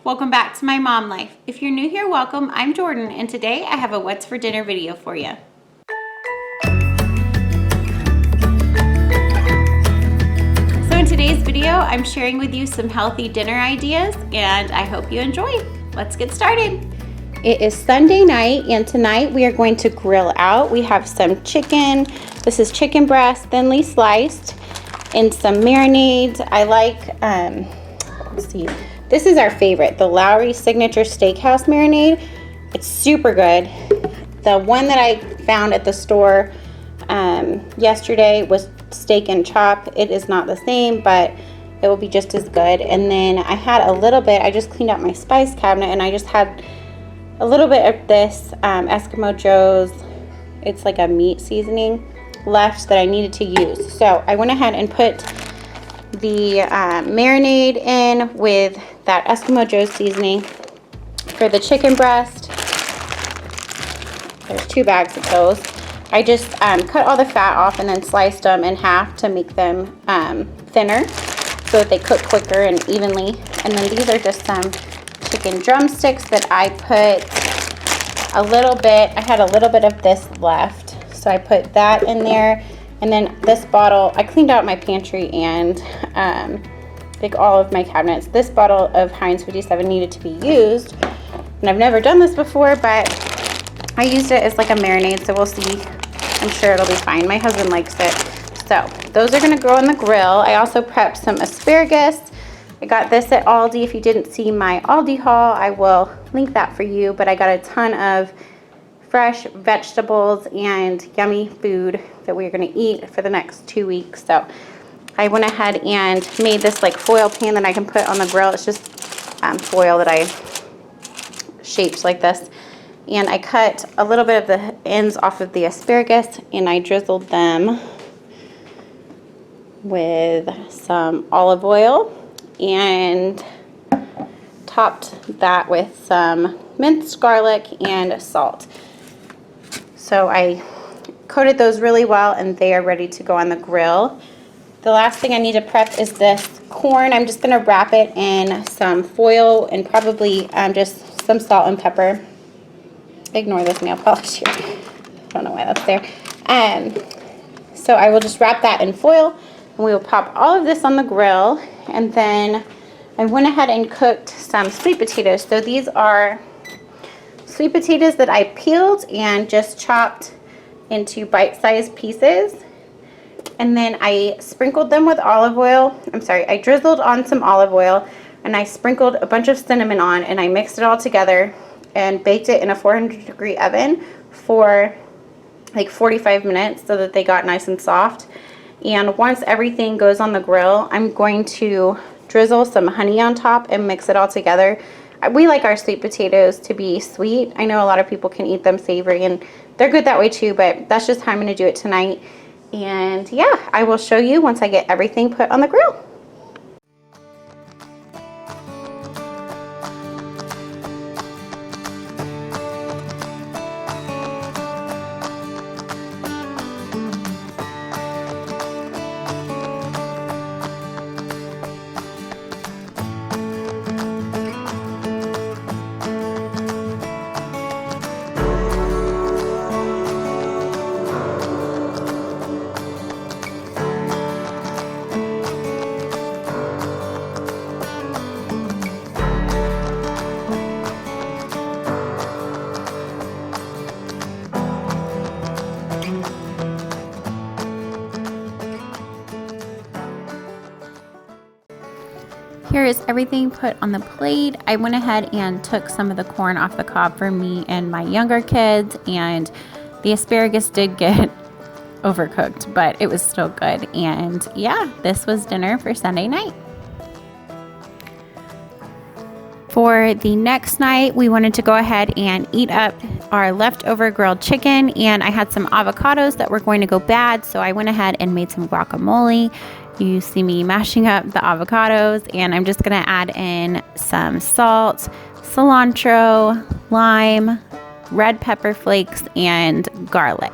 welcome back to My Mom Life. If you're new here, welcome. I'm Jordan, and today I have a what's for dinner video for you. So in today's video, I'm sharing with you some healthy dinner ideas, and I hope you enjoy. Let's get started. It is Sunday night, and tonight we are going to grill out. We have some chicken. This is chicken breast, thinly sliced, and some marinades. I like, let's see. This is our favorite, the Lowry Signature Steakhouse marinade. It's super good. The one that I found at the store yesterday was steak and chop. It is not the same, but it will be just as good. And then I had a little bit, I just cleaned out my spice cabinet, and I just had a little bit of this Eskimo Joe's, it's like a meat seasoning left that I needed to use. So I went ahead and put the marinade in with that Eskimo Joe's seasoning for the chicken breast. There's 2 bags of those. I just cut all the fat off and then sliced them in half to make them thinner so that they cook quicker and evenly. And then these are just some chicken drumsticks that I put a little bit, I had a little bit of this left, so I put that in there. And then this bottle, I cleaned out my pantry and like all of my cabinets. This bottle of Heinz 57 needed to be used, and I've never done this before, but I used it as like a marinade, so we'll see. I'm sure it'll be fine. My husband likes it. So those are gonna go on the grill. I also prepped some asparagus. I got this at Aldi. If you didn't see my Aldi haul, I will link that for you, but I got a ton of fresh vegetables and yummy food that we're gonna eat for the next 2 weeks. So I went ahead and made this like foil pan that I can put on the grill. It's just foil that I shaped like this. And I cut a little bit of the ends off of the asparagus, and I drizzled them with some olive oil and topped that with some minced garlic and salt. So I coated those really well, and they are ready to go on the grill. The last thing I need to prep is this corn. I'm just gonna wrap it in some foil and probably just some salt and pepper. Ignore this nail polish here. I don't know why that's there. So I will just wrap that in foil, and we will pop all of this on the grill. And then I went ahead and cooked some sweet potatoes. So these are sweet potatoes that I peeled and just chopped into bite-sized pieces. And then I sprinkled them with olive oil. I drizzled on some olive oil, and I sprinkled a bunch of cinnamon on, and I mixed it all together and baked it in a 400-degree oven for like 45 minutes so that they got nice and soft. And once everything goes on the grill, I'm going to drizzle some honey on top and mix it all together. We like our sweet potatoes to be sweet. I know a lot of people can eat them savory, and they're good that way too, but that's just how I'm going to do it tonight. And yeah, I will show you once I get everything put on the grill. Here is everything put on the plate. I went ahead and took some of the corn off the cob for me and my younger kids, and the asparagus did get overcooked, but it was still good. And yeah, this was dinner for Sunday night. For the next night, we wanted to go ahead and eat up our leftover grilled chicken, and I had some avocados that were going to go bad, so I went ahead and made some guacamole. You see me mashing up the avocados, and I'm just gonna add in some salt, cilantro, lime, red pepper flakes, and garlic.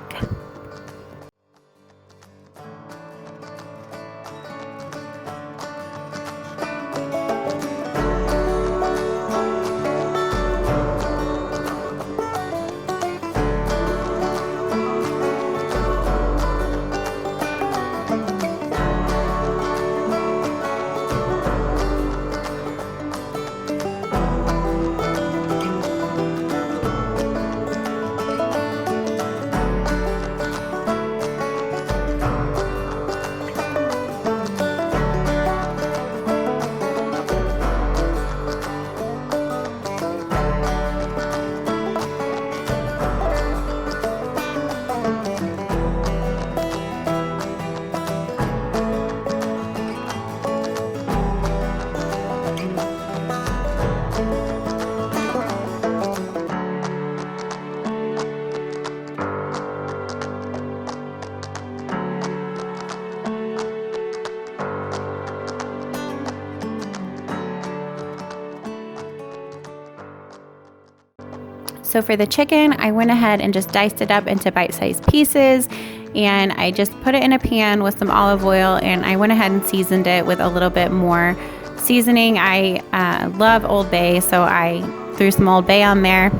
So for the chicken, I went ahead and just diced it up into bite-sized pieces, and I just put it in a pan with some olive oil, and I went ahead and seasoned it with a little bit more seasoning. I love Old Bay, so I threw some Old Bay on there,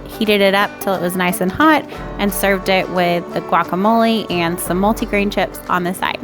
heated it up till it was nice and hot, and served it with the guacamole and some multigrain chips on the side.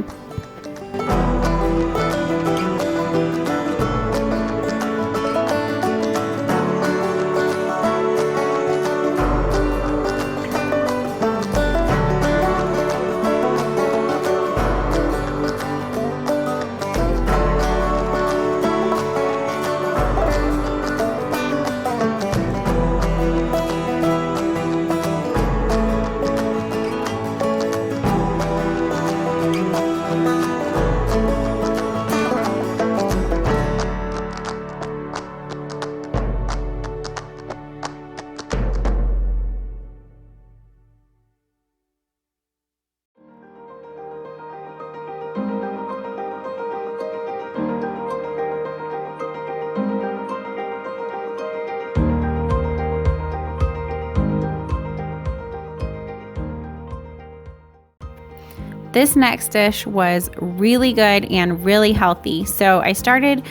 This next dish was really good and really healthy. So I started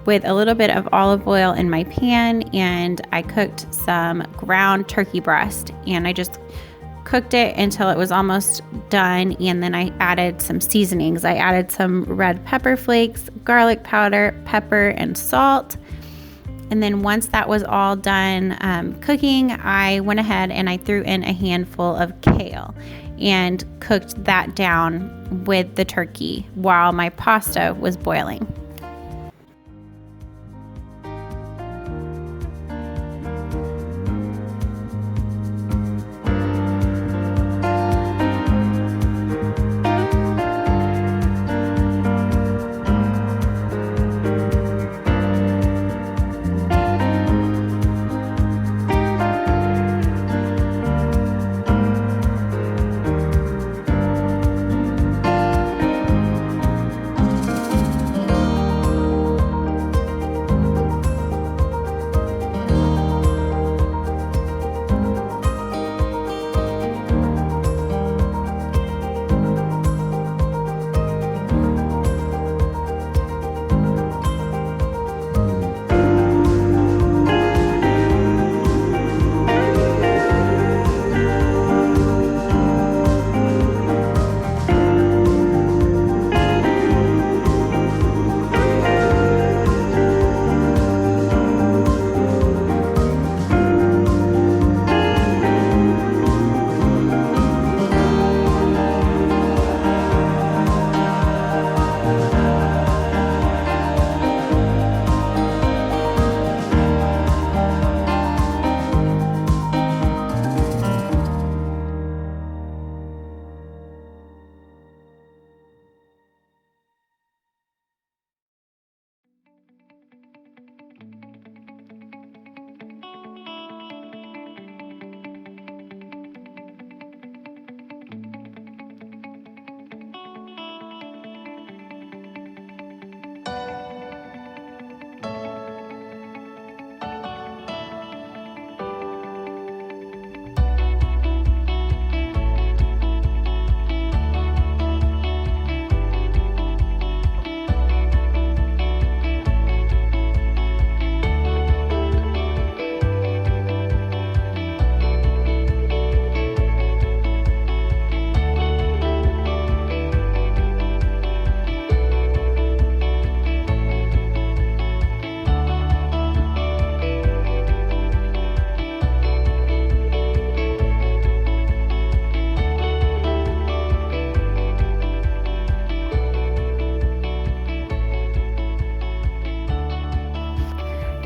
with a little bit of olive oil in my pan, and I cooked some ground turkey breast, and I just cooked it until it was almost done, and then I added some seasonings. I added some red pepper flakes, garlic powder, pepper, and salt. And then once that was all done cooking, I went ahead and I threw in a handful of kale and cooked that down with the turkey while my pasta was boiling.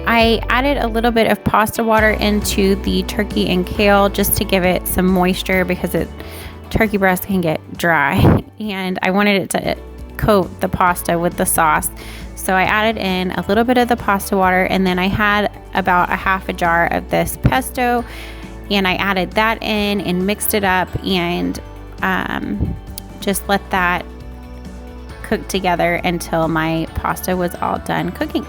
I added a little bit of pasta water into the turkey and kale just to give it some moisture because turkey breast can get dry, and I wanted it to coat the pasta with the sauce. So I added in a little bit of the pasta water, and then I had about a half a jar of this pesto, and I added that in and mixed it up and just let that cook together until my pasta was all done cooking.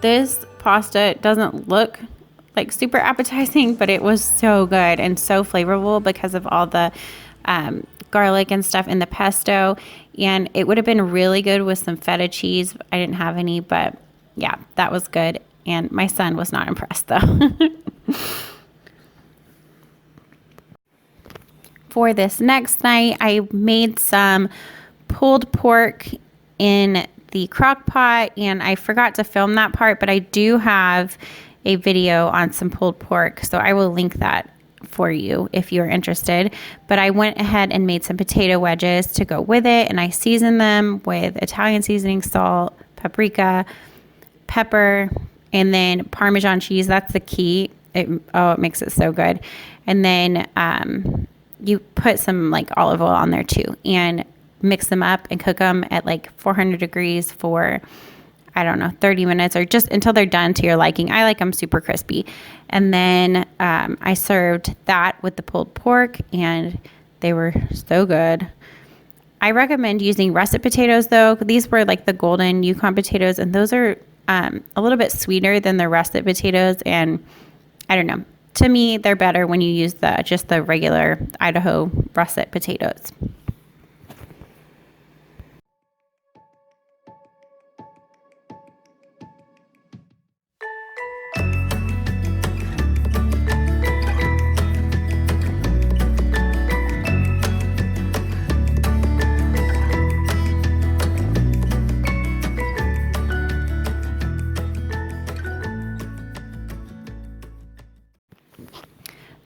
this pasta doesn't look like super appetizing, but it was so good and so flavorful because of all the garlic and stuff in the pesto. And it would have been really good with some feta cheese. I didn't have any, but yeah, that was good. And my son was not impressed though. For this next night, I made some pulled pork in the crock pot, and I forgot to film that part, but I do have a video on some pulled pork, so I will link that for you if you're interested. But I went ahead and made some potato wedges to go with it, and I seasoned them with Italian seasoning, salt, paprika, pepper, and then Parmesan cheese. That's the key. It makes it so good. And then you put some like olive oil on there too, and mix them up and cook them at like 400 degrees for, I don't know, 30 minutes or just until they're done to your liking. I like them super crispy. And then I served that with the pulled pork, and they were so good. I recommend using russet potatoes though. These were like the golden Yukon potatoes, and those are a little bit sweeter than the russet potatoes. And I don't know, to me, they're better when you use just the regular Idaho russet potatoes.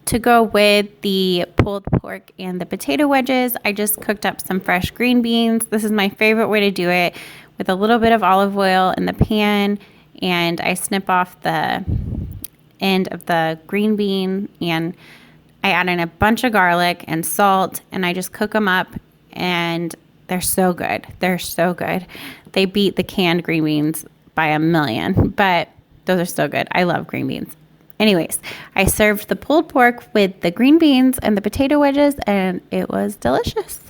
To go with the pulled pork and the potato wedges, I just cooked up some fresh green beans. This is my favorite way to do it, with a little bit of olive oil in the pan, and I snip off the end of the green bean, and I add in a bunch of garlic and salt, and I just cook them up, and they're so good. They're so good. They beat the canned green beans by a million, but those are so good. I love green beans. Anyways, I served the pulled pork with the green beans and the potato wedges, and it was delicious.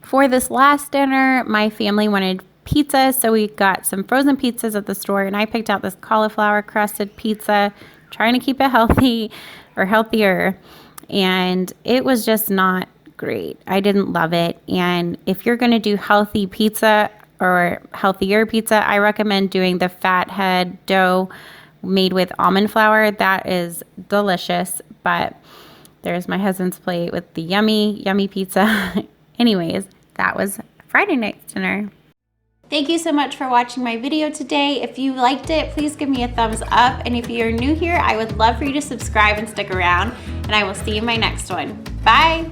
For this last dinner, my family wanted pizza, so we got some frozen pizzas at the store, and I picked out this cauliflower crusted pizza, trying to keep it healthy or healthier, and it was just not great. I didn't love it. And if you're going to do healthy pizza or healthier pizza, I recommend doing the fathead dough made with almond flour. That is delicious. But there's my husband's plate with the yummy, yummy pizza. Anyways, that was Friday night's dinner. Thank you so much for watching my video today. If you liked it, please give me a thumbs up. And if you're new here, I would love for you to subscribe and stick around. And I will see you in my next one. Bye.